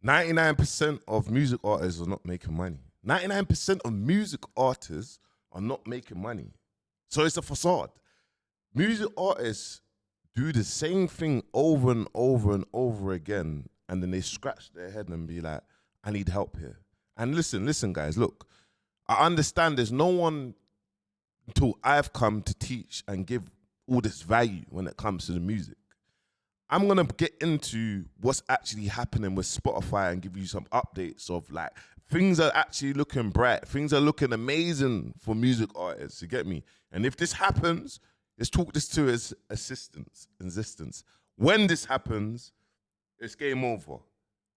99% of music artists are not making money. 99% of music artists are not making money. So it's a facade. Music artists do the same thing over and over and over again, and then they scratch their head and be like, I need help here. And listen, guys, look, I understand there's no one until I've come to teach and give all this value when it comes to the music. I'm gonna get into what's actually happening with Spotify and give you some updates of like things are actually looking bright, things are looking amazing for music artists. You get me? And if this happens, let's talk this to his existence. When this happens, it's game over.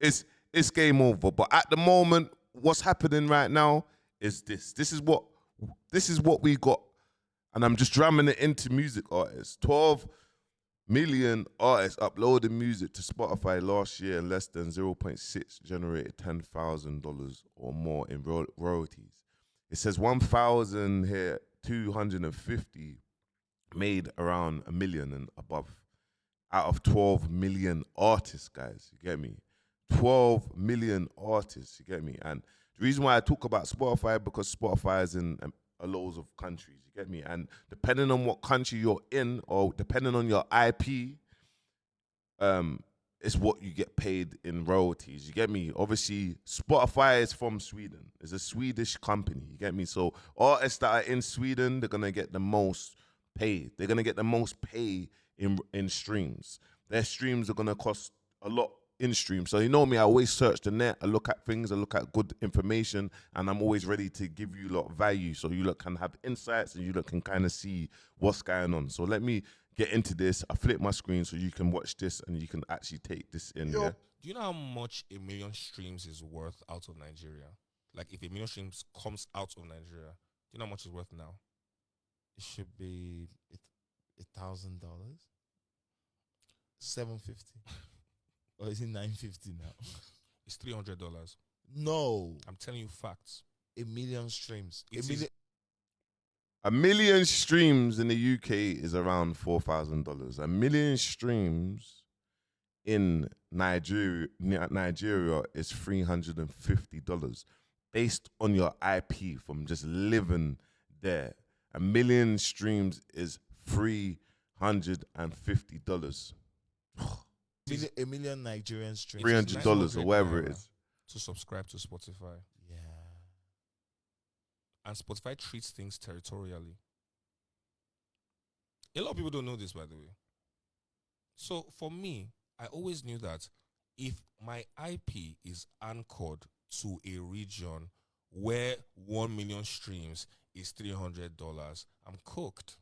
It's game over. But at the moment, what's happening right now is this. This is what we got. And I'm just drumming it into music artists. 12 million artists uploaded music to Spotify last year, and less than 0.6 generated $10,000 or more in royalties. It says 1,000 here, 250 made around $1 million and above out of 12 million artists, guys. You get me? 12 million artists, you get me? And the reason why I talk about Spotify, because Spotify is in a loads of countries, you get me? And depending on what country you're in, or depending on your IP, it's what you get paid in royalties, you get me? Obviously, Spotify is from Sweden. It's a Swedish company, you get me? So artists that are in Sweden, they're gonna get the most paid. They're gonna get the most pay in streams. Their streams are gonna cost a lot in streams. So you know me, I always search the net, I look at things, I look at good information, and I'm always ready to give you a lot of value so you lot can have insights and you lot can kind of see what's going on. So let me get into this. I flip my screen so you can watch this and you can actually take this in. Yeah? Do you know how much 1 million streams is worth out of Nigeria? Like if 1 million streams comes out of Nigeria, do you know how much it's worth now? It should be $1,000, $750, or is it $950 now? It's $300. No, I'm telling you facts. 1 million streams. A million streams in the UK is around $4,000. 1 million streams in Nigeria is $350 based on your IP from just living there. 1 million streams is $350. A million Nigerian streams. $300 or whatever it is. To subscribe to Spotify. Yeah. And Spotify treats things territorially. A lot of people don't know this, by the way. So for me, I always knew that if my IP is anchored to a region where 1 million streams is $300, I'm cooked.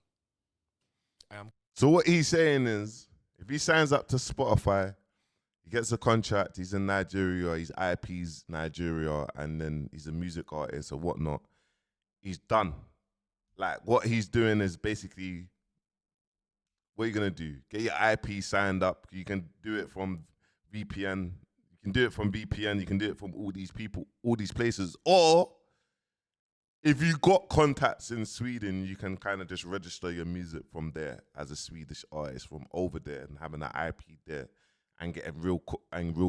So what he's saying is, if he signs up to Spotify, he gets a contract, he's in Nigeria, his IP's Nigeria, and then he's a music artist or whatnot, he's done. Like, what he's doing is basically, what are you going to do? Get your IP signed up. You can do it from VPN. You can do it from VPN. You can do it from all these people, all these places. Or if you got contacts in Sweden, you can kind of just register your music from there as a Swedish artist from over there and having an IP there and getting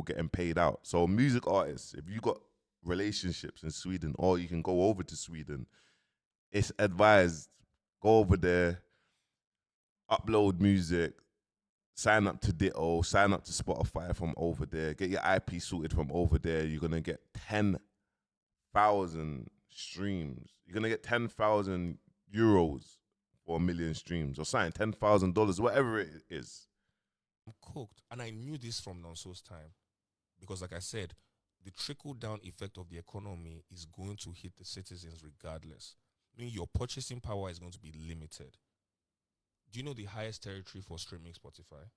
getting paid out. So music artists, if you got relationships in Sweden, or you can go over to Sweden, it's advised, go over there, upload music, sign up to Ditto, sign up to Spotify from over there, get your IP sorted from over there. You're going to get 10,000 streams. You're going to get 10,000 euros for 1 million streams or something, $10,000, whatever it is. I'm cooked. And I knew this from Nonso's time. Because like I said, the trickle-down effect of the economy is going to hit the citizens regardless. I mean, your purchasing power is going to be limited. Do you know the highest territory for streaming Spotify?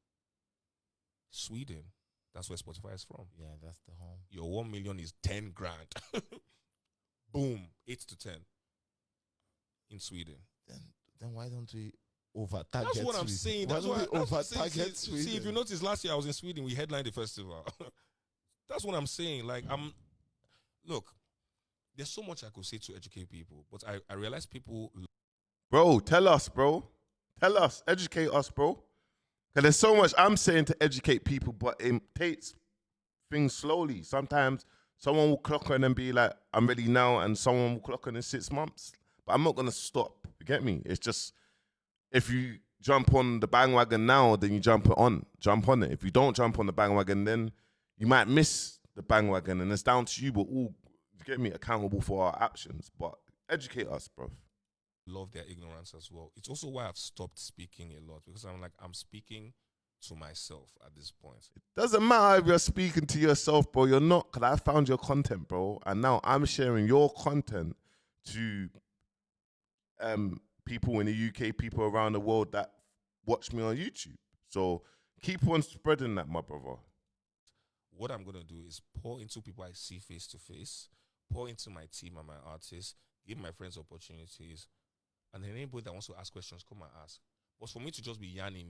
Sweden. That's where Spotify is from. Yeah, that's the home. Your 1 million is 10 grand. Boom, 8 to 10 in Sweden. Then why don't we over-target? That's what I'm saying. That's why why don't we over-target Sweden? See, if you notice, last year I was in Sweden. We headlined the festival. That's what I'm saying. Like, look, there's so much I could say to educate people, but I realize people. Bro, tell us, bro. Tell us, educate us, bro. Because there's so much I'm saying to educate people, but it takes things slowly. Sometimes someone will clock on and be like, I'm ready now, and someone will clock on in 6 months. But I'm not gonna stop. You get me? It's just if you jump on the bandwagon now, then you jump on it. If you don't jump on the bandwagon, then you might miss the bandwagon, and it's down to you. We're all, you get me, accountable for our actions. But educate us, bro. Love their ignorance as well. It's also why I've stopped speaking a lot, because I'm speaking to myself at this point. It doesn't matter if you're speaking to yourself, bro. You're not, because I found your content, bro. And now I'm sharing your content to people in the UK, people around the world that watch me on YouTube. So keep on spreading that, my brother. What I'm going to do is pour into people I see face to face, pour into my team and my artists, give my friends opportunities, and then anybody that wants to ask questions, come and ask. But for me to just be yanning,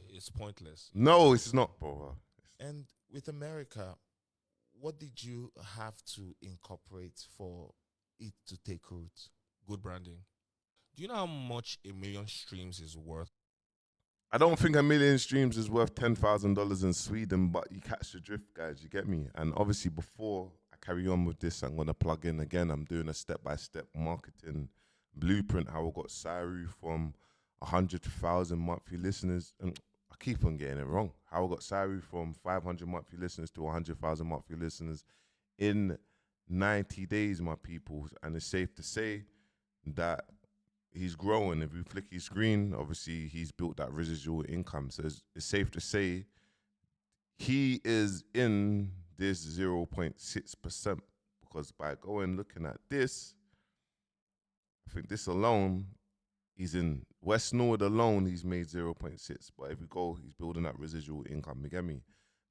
it's pointless. No, it's not, bro. And with America, what did you have to incorporate for it to take root? Good branding. Do you know how much 1 million streams is worth? I don't think 1 million streams is worth $10,000 in Sweden, but you catch the drift, guys. You get me? And obviously, before I carry on with this, I'm going to plug in again. I'm doing a step-by-step marketing blueprint, how I got Siru from 100,000 monthly listeners. And I keep on getting it wrong. How I got Siru from 500 monthly listeners to 100,000 monthly listeners in 90 days, my people. And it's safe to say that he's growing. If you flick his screen, obviously he's built that residual income. So it's safe to say he is in this 0.6%, because by going looking at this, I think this alone, he's in West Norwood alone, he's made 0.6. But if we go, he's building that residual income. You get me?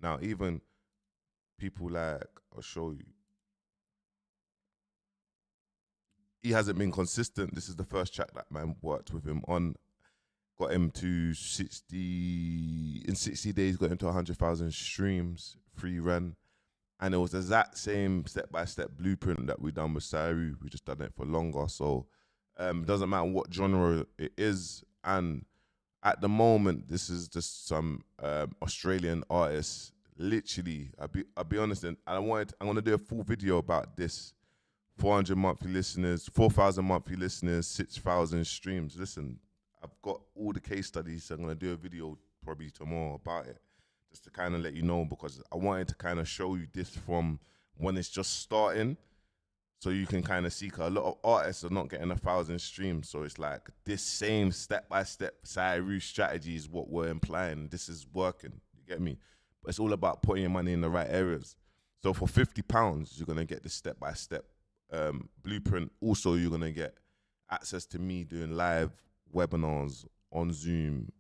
Now, even people like, I'll show you, he hasn't been consistent. This is the first track that man worked with him on. Got him to 60, in 60 days, got him to 100,000 streams, free run. And it was the exact same step-by-step blueprint that we done with Siru. We just done it for longer. So it doesn't matter what genre it is. And at the moment, this is just some Australian artists. Literally, I'll be honest, and I'm going to do a full video about this. 400 monthly listeners, 4,000 monthly listeners, 6,000 streams. Listen, I've got all the case studies. So I'm going to do a video probably tomorrow about it, just to kind of let you know, because I wanted to kind of show you this from when it's just starting, so you can kind of see, because a lot of artists are not getting 1,000 streams. So it's like this same step-by-step Siru strategy is what we're implying. This is working, you get me? But it's all about putting your money in the right areas. So for £50, you're going to get this step-by-step blueprint. Also, you're going to get access to me doing live webinars on Zoom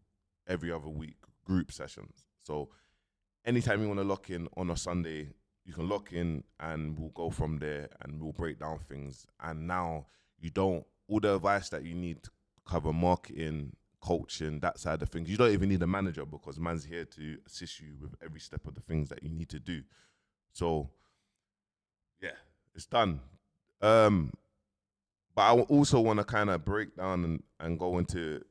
every other week, group sessions. So anytime you want to lock in on a Sunday, you can lock in and we'll go from there and we'll break down things. And now all the advice that you need to cover marketing, coaching, that side of things, you don't even need a manager, because man's here to assist you with every step of the things that you need to do. So yeah, it's done. But I also want to kind of break down and go into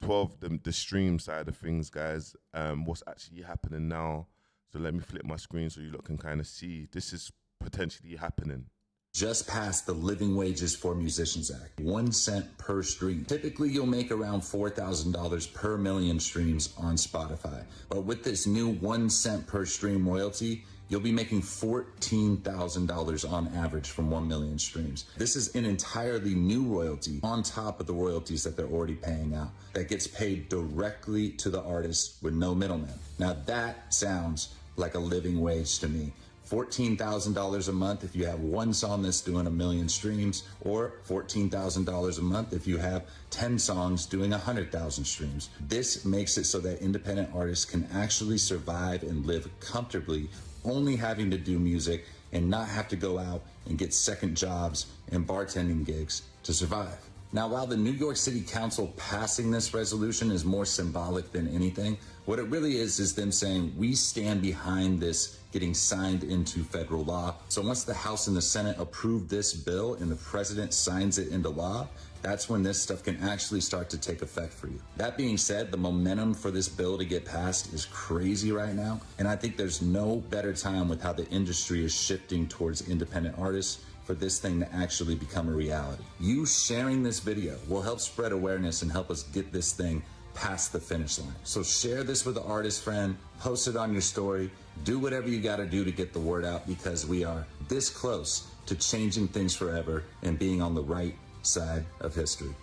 12 the stream side of things, guys. What's actually happening now. So let me flip my screen so you lot can kind of see this is potentially happening. Just passed the Living Wages for Musicians Act, 1 cent per stream. Typically, you'll make around $4,000 per million streams on Spotify. But with this new 1 cent per stream royalty, you'll be making $14,000 on average from 1 million streams. This is an entirely new royalty on top of the royalties that they're already paying out, that gets paid directly to the artist with no middleman. Now that sounds like a living wage to me. $14,000 a month if you have one song that's doing 1 million streams, or $14,000 a month if you have 10 songs doing 100,000 streams. This makes it so that independent artists can actually survive and live comfortably, only having to do music and not have to go out and get second jobs and bartending gigs to survive. Now, while the New York City Council passing this resolution is more symbolic than anything, what it really is them saying, we stand behind this getting signed into federal law. So once the House and the Senate approve this bill and the president signs it into law, That's when this stuff can actually start to take effect for you. That being said, the momentum for this bill to get passed is crazy right now, and I think there's no better time with how the industry is shifting towards independent artists for this thing to actually become a reality. You sharing this video will help spread awareness and help us get this thing past the finish line. So share this with an artist friend, post it on your story, do whatever you gotta do to get the word out, because we are this close to changing things forever and being on the right side of history.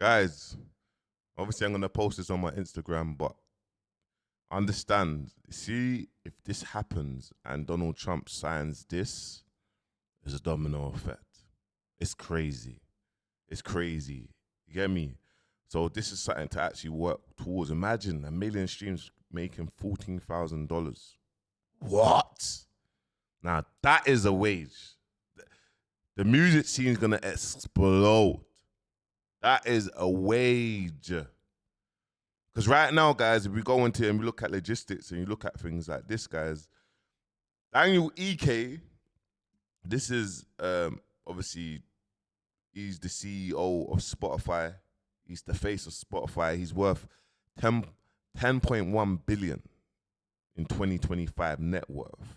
Guys, obviously I'm going to post this on my Instagram, but understand, see, if this happens and Donald Trump signs this, there's a domino effect. It's crazy. It's crazy. You get me? So this is something to actually work towards. Imagine 1 million streams making $14,000. What? Now that is a wage. The music scene is gonna explode. That is a wage. Because right now, guys, if we go into and we look at logistics and you look at things like this, guys, Daniel EK, this is obviously he's the CEO of Spotify. He's the face of Spotify. He's worth 10.1 billion in 2025 net worth.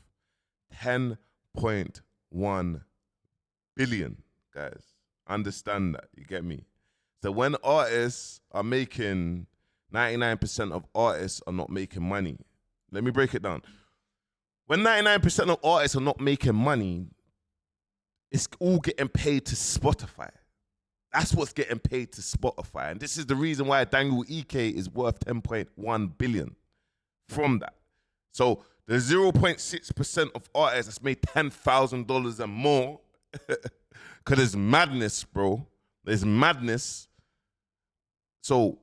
10.1 billion, guys. Understand that. You get me? So when artists are making 99% of artists are not making money. Let me break it down. When 99% of artists are not making money, it's all getting paid to Spotify. That's what's getting paid to Spotify. And this is the reason why Daniel EK is worth 10.1 billion from that. So the 0.6% of artists that's made $10,000 and more, because there's madness, bro. There's madness. So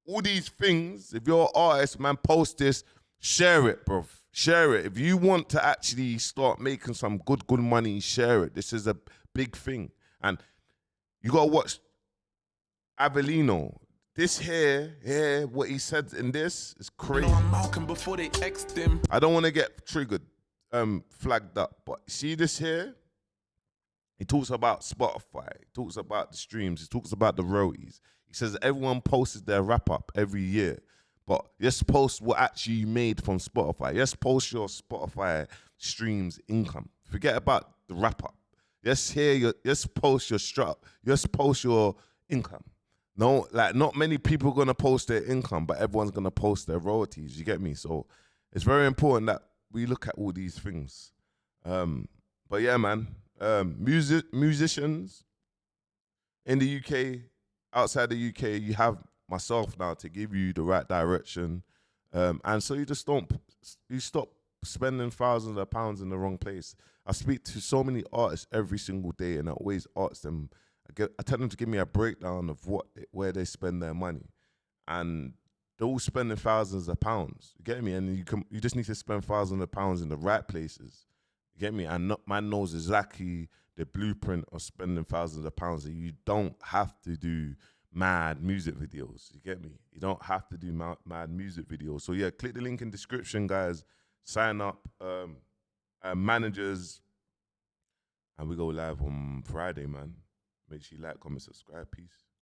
all these things, if you're an artist, man, post this, share it, bro. Share it. If you want to actually start making some good money, share it. This is a big thing. And you got to watch Avellino. This here, what he said in this is crazy. Before they X'd him. I don't want to get triggered, flagged up, but see this here? He talks about Spotify. He talks about the streams. He talks about the royalties. He says everyone posts their wrap-up every year, but just post what actually you made from Spotify. Just post your Spotify streams income. Forget about the wrap-up. Just post your strap. Just post your income. No, like not many people are gonna post their income, but everyone's gonna post their royalties. You get me? So it's very important that we look at all these things. But yeah, man, musicians in the UK, outside the UK, you have myself now to give you the right direction, and so you stop spending thousands of pounds in the wrong place. I speak to so many artists every single day, and I always ask them. I tell them to give me a breakdown of where they spend their money, and they're all spending thousands of pounds. You get me? And you just need to spend thousands of pounds in the right places. You get me? And man knows exactly the blueprint of spending thousands of pounds. And you don't have to do mad music videos. You get me? You don't have to do mad music videos. So yeah, click the link in the description, guys. Sign up, managers, and we go live on Friday, man. Make sure you like, comment, subscribe. Peace.